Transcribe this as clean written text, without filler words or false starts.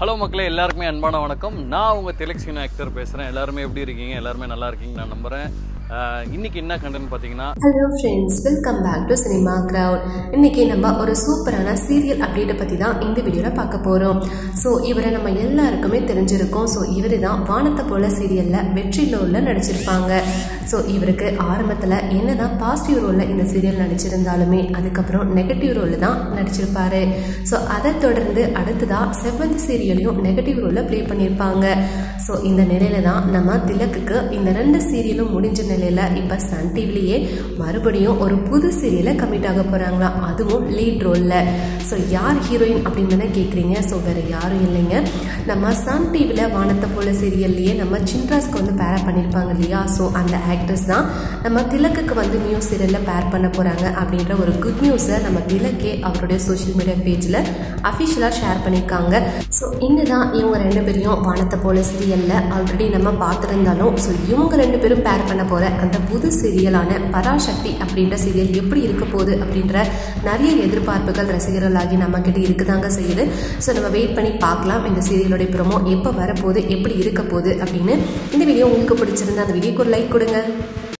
Hello மக்களே, எல்லாருக்குமே அன்பான வணக்கம். நான் உங்கள் திலக் சீனா ஆக்டர் பேசுகிறேன். எல்லாருமே எப்படி இருக்கீங்க? எல்லாருமே நல்லா இருக்கீங்க நான் நம்புகிறேன். இன்னைக்கு என்ன கண்டென்ட் பார்த்தீங்கன்னா, hello friends, welcome back to cinema crowd. இன்னைக்கு நம்ம ஒரு சூப்பரான சீரியல் அப்டேட்டை பற்றி தான் இந்த வீடியோவில் பார்க்க போகிறோம். ஸோ இவரை நம்ம எல்லாருக்குமே தெரிஞ்சிருக்கோம். ஸோ இவர் தான் வானத்தை போல சீரியலில் வெற்றி ரோலில் நடிச்சிருப்பாங்க. ஸோ இவருக்கு ஆரம்பத்தில் என்னதான் பாசிட்டிவ் ரோலில் இந்த சீரியல் நடிச்சிருந்தாலுமே அதுக்கப்புறம் நெகட்டிவ் ரோலில் தான் நடிச்சிருப்பாரு. ஸோ அதை தொடர்ந்து அடுத்ததாக செவ்வந்தி சீரியலையும் நெகட்டிவ் ரோலில் ப்ளே பண்ணியிருப்பாங்க. ஸோ இந்த நிலையில தான் நம்ம திலக்குக்கு இந்த 2 சீரியலும் முடிஞ்ச நிலையில் இப்போ சன் டிவிலேயே மறுபடியும் ஒரு புது சீரியலை கமிட் ஆக போகிறாங்களா, அதுவும் லீட் ரோலில். ஸோ யார் ஹீரோயின் அப்படின்னு தானே கேட்குறீங்க. ஸோ வேறு யாரும் இல்லைங்க, நம்ம சன் டிவியில் வானத்தை போல சீரியல்லையே நம்ம சின்ராஸ்க்கு வந்து பேரப் பண்ணியிருப்பாங்க இல்லையா. ஸோ அந்த ஆக்ட்ரஸ் தான் நம்ம திலக்குக்கு வந்து நியூ சீரியலில் பேர் பண்ண போகிறாங்க அப்படின்ற ஒரு குட் நியூஸை நம்ம திலக்கே அவருடைய சோஷியல் மீடியா பேஜில் அஃபிஷியலாக ஷேர் பண்ணியிருக்காங்க. ஸோ இங்கே தான் இவங்க 2 பேரையும் வானத்தை போல சீரியலில் ஆல்ரெடி நம்ம பார்த்துருந்தாலும் ஸோ இவங்க 2 பேரும் பேர் பண்ண போகிற அந்த புது சீரியலான பராசக்தி அப்படின்ற சீரியல் எப்படி இருக்க போகுது அப்படின்ற நிறைய எதிர்பார்ப்புகள் ரசிகர்களாகி நம்மக்கிட்ட இருக்குதாங்க செய்யுது. ஸோ நம்ம வெயிட் பண்ணி பார்க்கலாம் இந்த சீரியலோடைய ப்ரோமோ எப்போ வரப்போகுது, எப்படி இருக்க போகுது அப்படின்னு. இந்த வீடியோ உங்களுக்கு பிடிச்சிருந்தா அந்த வீடியோக்கு ஒரு லைக் கொடுங்க.